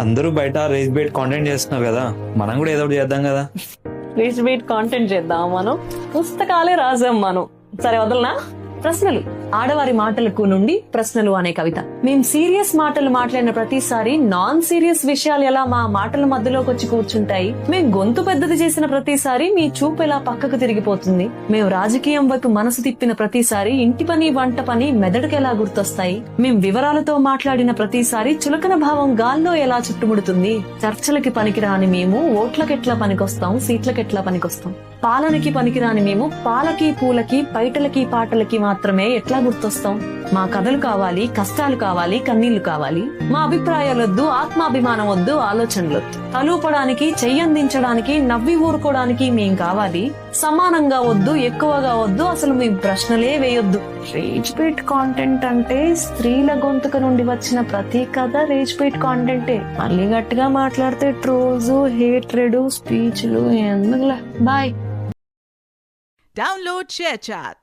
అందరూ బయట race byte content చేస్తున్నారు కదా, మనం కూడా ఏదో ఒకటి చేద్దాం కదా. రీచ్ బీట్ కాంటెంట్ చేద్దాం. మనం పుస్తకాలే రాసాం మనం. సరే వదలనా? ప్రశ్నలు. ఆడవారి మాటలకు నుండి ప్రశ్నలు అనే కవిత. మేం సీరియస్ మాటలు మాట్లాడిన ప్రతిసారి నాన్ సీరియస్ విషయాలు ఎలా మా మాటల మధ్యలోకి వచ్చి కూర్చుంటాయి. మేం గొంతు పెద్దది చేసిన ప్రతిసారి మీ చూపు ఎలా పక్కకు తిరిగిపోతుంది. మేము రాజకీయం వైపు మనసు తిప్పిన ప్రతిసారి ఇంటి పని వంట పని మెదడుకు ఎలా గుర్తొస్తాయి. మేం వివరాలతో మాట్లాడిన ప్రతిసారి చులకన భావం గాల్లో ఎలా చుట్టుముడుతుంది. చర్చలకి పనికిరాని మేము ఓట్లకెట్లా పనికొస్తాం, సీట్లకెట్లా పనికొస్తాం. పాలనకి పనికిరాని మేము పాలకి పూలకి పైటలకి పాటలకి మాత్రమే ఎట్లా గుర్తొస్తాం. మా కథలు కావాలి, కష్టాలు కావాలి, కన్నీళ్లు కావాలి. మా అభిప్రాయాలొద్దు, ఆత్మాభిమానం వద్దు, ఆలోచనలొద్దు. తలూపడానికి, చెయ్యందించడానికి, నవ్వి ఊరుకోవడానికి మేం కావాలి. సమానంగా వద్దు, ఎక్కువగా వద్దు, అసలు మీ ప్రశ్నలే వేయొద్దు. రేజ్ బైట్ కాంటెంట్ అంటే స్త్రీల గొంతుక నుండి వచ్చిన ప్రతి కథ రేజ్ బైట్ కాంటెంటే. మళ్ళీ గట్టిగా మాట్లాడితే ట్రోల్స్, హేట్రెడ్, స్పీచ్లు ఎందుకులే. బాయ్. Download ShareChat.